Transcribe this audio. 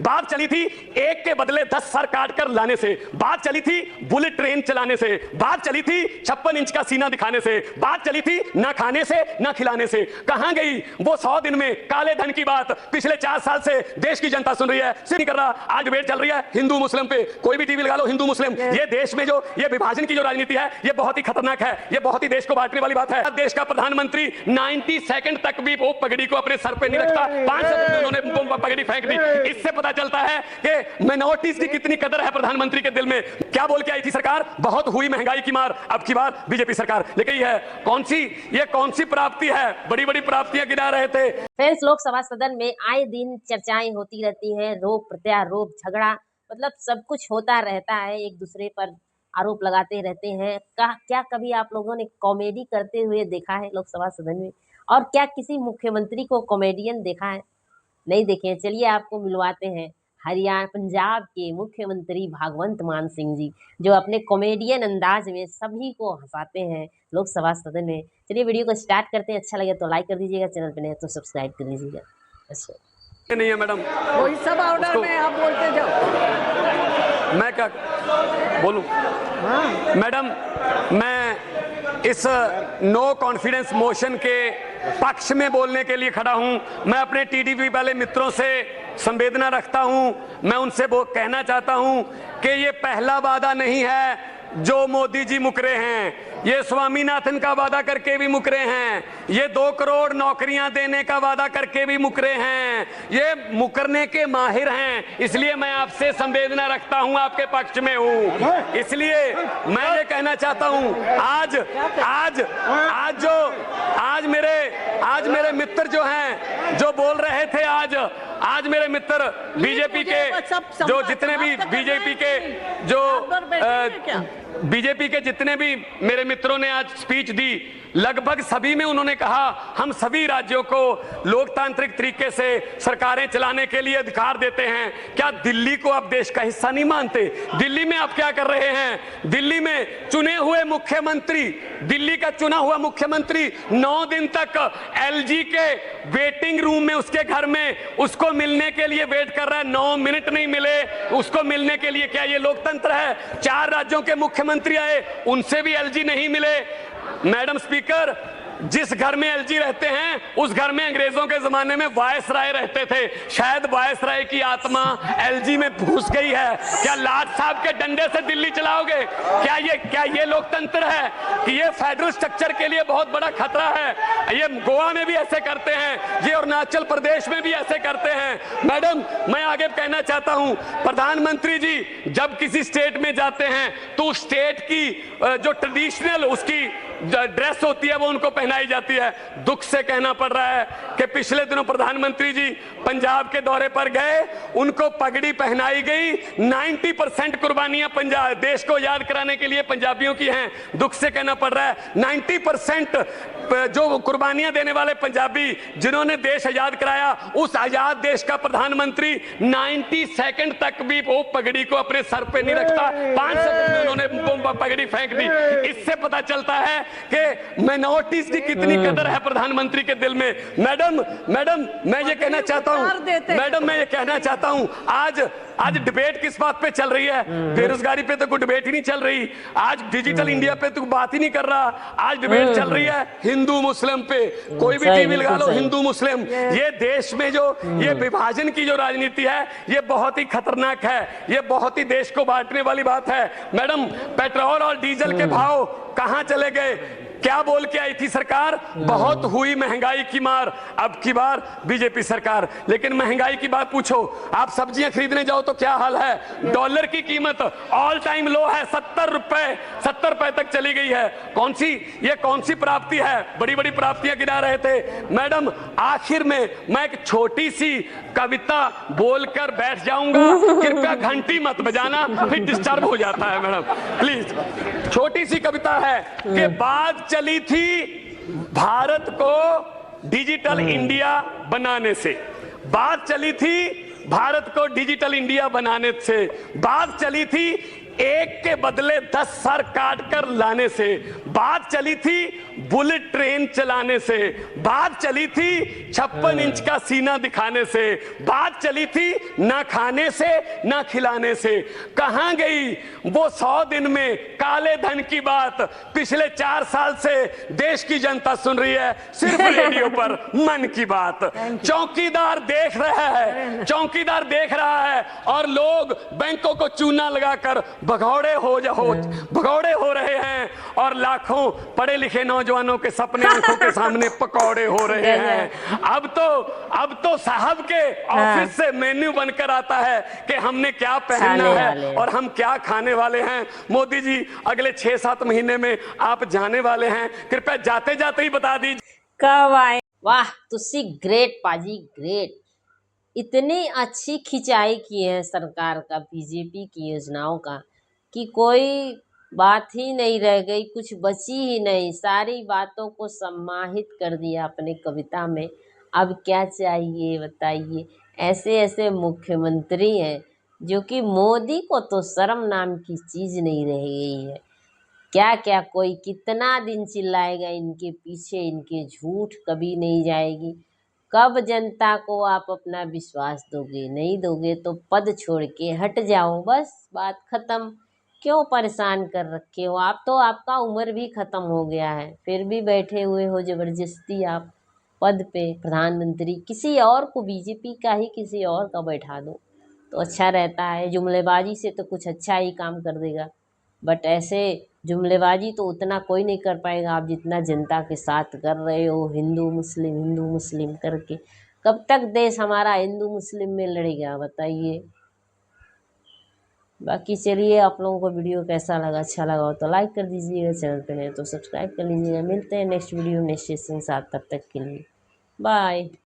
बात चली थी एक के बदले 10 सर काट कर लाने से, बात चली थी बुलेट ट्रेन चलाने से, बात चली थी 56 इंच का सीना दिखाने से, बात चली थी ना खाने से ना खिलाने से। कहां गई वो 100 दिन में काले धन की बात? पिछले 4 साल से देश की जनता सुन रही है, सिर्फ नहीं कर रहा। आज डिबेट चल रही है हिंदू मुस्लिम पे, कोई भी टीवी लगा लो हिंदू मुस्लिम। ये देश में जो ये विभाजन की जो राजनीति है ये बहुत ही खतरनाक है, ये बहुत ही देश को बांटने वाली बात है। देश का प्रधानमंत्री 90 सेकंड तक भी वो पगड़ी को अपने सर पे नहीं रखता, 5 सेकंड में उन्होंने पगड़ी फेंक दी। इससे पता चलता है कि माइनॉरिटीज की कितनी कदर है प्रधानमंत्री के दिल में। क्या बोल के आई थी सरकार? बहुत हुई महंगाई की मार, अब की बार बीजेपी सरकार लेके ही है। कौन सी प्राप्ति है? बड़ी बड़ी प्राप्तियां गिना रहे थे। फ्रेंड्स, लोकसभा सदन में आए दिन चर्चाएं होती रहती हैं, रोप प्रत्यारोप, झगड़ा, मतलब सब कुछ होता रहता है, एक दूसरे पर आरोप लगाते रहते हैं। क्या कभी आप लोगों ने कॉमेडी करते हुए देखा है लोकसभा सदन में? और क्या किसी मुख्यमंत्री को कॉमेडियन देखा है? नहीं देखे? चलिए आपको मिलवाते हैं पंजाब के मुख्यमंत्री भगवंत मान सिंह जी, जो अपने कॉमेडियन अंदाज में सभी को हंसाते हैं लोकसभा सदन में। चलिए वीडियो को स्टार्ट करते हैं। अच्छा लगे तो लाइक कर दीजिएगा, चैनल पे नए तो सब्सक्राइब कर लीजिएगा। अच्छा नहीं है मैडम, वही सब ऑर्डर में आप बोलते जाओ। मैं क्या बोलूं? हाँ। मैडम, मैं इस नो कॉन्फिडेंस मोशन के पक्ष में बोलने के लिए खड़ा हूं। मैं अपने टीडीपी वाले मित्रों से संवेदना रखता हूं। मैं उनसे वो कहना चाहता हूं कि ये पहला वादा नहीं है जो मोदी जी मुकरे हैं। ये स्वामीनाथन का वादा करके भी मुकरे हैं, ये 2 करोड़ नौकरियां देने का वादा करके भी मुकरे हैं। ये मुकरने के माहिर हैं, इसलिए मैं आपसे संवेदना रखता हूं, आपके पक्ष में हूं। इसलिए मैं ये कहना चाहता हूं, आज मेरे मित्र जो हैं, जो बोल रहे थे, आज मेरे मित्र बीजेपी के जो जितने भी बीजेपी के जितने भी मेरे मित्रों ने आज स्पीच दी, लगभग सभी में उन्होंने कहा हम सभी राज्यों को लोकतांत्रिक तरीके से सरकारें चलाने के लिए अधिकार देते हैं। क्या दिल्ली को आप देश का हिस्सा नहीं मानते? दिल्ली में आप क्या कर रहे हैं? दिल्ली में चुने हुए मुख्यमंत्री, दिल्ली का चुना हुआ मुख्यमंत्री 9 दिन तक एलजी के वेटिंग रूम में उसके घर में उसको मिलने के लिए वेट कर रहा है। 9 मिनट नहीं मिले उसको मिलने के लिए। क्या ये लोकतंत्र है? 4 राज्यों के मुख्यमंत्री आए, उनसे भी एलजी नहीं मिले। मैडम स्पीकर, जिस घर में एलजी रहते हैं उस घर में अंग्रेजों के जमाने में वायसराय रहते थे। शायद वायसराय की आत्मा एलजी में घुस गई है। क्या लाट साहब के डंडे से दिल्ली चलाओगे? क्या ये लोकतंत्र है? कि ये फेडरल स्ट्रक्चर के लिए बहुत बड़ा खतरा है। ये गोवा में भी ऐसे करते हैं, ये अरुणाचल प्रदेश में भी ऐसे करते हैं। मैडम, मैं आगे कहना चाहता हूं, प्रधानमंत्री जी जब किसी स्टेट में जाते हैं तो उस स्टेट की जो ट्रेडिशनल उसकी ड्रेस होती है वो उनको पहनाई जाती है। दुख से कहना पड़ रहा है कि पिछले दिनों प्रधानमंत्री जी पंजाब के दौरे पर गए, उनको पगड़ी पहनाई गई। 90% कुर्बानियां पंजाब देश को याद कराने के लिए पंजाबियों की हैं। दुख से कहना पड़ रहा है 90% जो कुर्बानियां देने वाले पंजाबी जिन्होंने देश आजाद कराया, उस आजाद देश का प्रधानमंत्री 90 सेकंड तक भी वो पगड़ी को अपने सर पे नहीं रखता, 5 सेकंड में उन्होंने पगड़ी फेंक दी। इससे पता चलता है कि माइनॉरिटीज की कितनी कदर है प्रधानमंत्री के दिल में। मैडम, मैं ये कहना चाहता हूं, आज डिबेट किस बात पे चल रही है? बेरोजगारी पे तो कोई डिबेट ही नहीं चल रही। आज डिजिटल इंडिया पे तो बात ही नहीं कर रहा। आज डिबेट चल रही है हिंदू मुस्लिम पे, कोई भी टीवी लगा लो हिंदू मुस्लिम। ये देश में जो ये विभाजन की जो राजनीति है ये बहुत ही खतरनाक है, ये बहुत ही देश को बांटने वाली बात है। मैडम, पेट्रोल और डीजल के भाव कहां चले गए? क्या बोल के आई थी सरकार? बहुत हुई महंगाई की मार, अब की बार बीजेपी सरकार। लेकिन महंगाई की बात पूछो, आप सब्जियां खरीदने जाओ तो क्या हाल है? डॉलर की कीमत ऑल टाइम लो है, 70 रुपए तक चली गई है। कौन सी प्राप्ति है? बड़ी बड़ी प्राप्तियां गिना रहे थे। मैडम, आखिर में मैं एक छोटी सी कविता बोलकर बैठ जाऊंगा, कृपया घंटी मत बजाना, फिर डिस्टर्ब हो जाता है। मैडम प्लीज, छोटी सी कविता है कि बात चली थी भारत को डिजिटल इंडिया बनाने से, बात चली थी भारत को डिजिटल इंडिया बनाने से, बात चली थी एक के बदले 10 सर काट कर लाने से, बात चली थी बुलेट ट्रेन चलाने से, बात चली थी 56 इंच का सीना दिखाने से, बात चली थी ना खाने से ना खिलाने से। कहां गई वो 100 दिन में काले धन की बात? पिछले 4 साल से देश की जनता सुन रही है सिर्फ रेडियो पर मन की बात। चौकीदार देख रहा है, चौकीदार देख रहा है, और लोग बैंकों को चूना लगाकर भगौड़े हो रहे हैं, और लाखों पढ़े लिखे नौजवानों के सपने आंखों के सामने पकौड़े हो रहे हैं। अब तो साहब के ऑफिस से मेन्यू बनकर आता है कि हमने क्या पहनना है और हम क्या खाने वाले हैं। मोदी जी अगले 6-7 महीने में आप जाने वाले हैं, कृपया जाते जाते ही बता दीजिए कब आए। वाह तुसी ग्रेट पाजी ग्रेट, इतनी अच्छी खिंचाई की है सरकार का, बीजेपी की योजनाओं का, कि कोई बात ही नहीं रह गई, कुछ बची ही नहीं, सारी बातों को समाहित कर दिया अपने कविता में। अब क्या चाहिए बताइए। ऐसे ऐसे मुख्यमंत्री हैं जो कि मोदी को तो शर्म नाम की चीज़ नहीं रह गई है। क्या क्या कोई कितना दिन चिल्लाएगा इनके पीछे, इनके झूठ कभी नहीं जाएगी। कब जनता को आप अपना विश्वास दोगे? नहीं दोगे तो पद छोड़ के हट जाओ, बस बात खत्म। क्यों परेशान कर रखे हो आप? तो आपका उम्र भी खत्म हो गया है, फिर भी बैठे हुए हो जबरदस्ती आप पद पे। प्रधानमंत्री किसी और को, बीजेपी का ही किसी और का बैठा दो तो अच्छा रहता है। जुमलेबाजी से तो कुछ अच्छा ही काम कर देगा, बट ऐसे जुमलेबाजी तो उतना कोई नहीं कर पाएगा आप जितना जनता के साथ कर रहे हो, हिंदू मुस्लिम करके। कब तक देश हमारा हिंदू मुस्लिम में लड़ेगा बताइए। बाकी चलिए, आप लोगों को वीडियो कैसा लगा, अच्छा लगा हो तो लाइक कर दीजिएगा, चैनल पे नहीं तो सब्सक्राइब कर लीजिएगा। मिलते हैं नेक्स्ट वीडियो नेक्स्ट सेशन के साथ, तब तक के लिए बाय।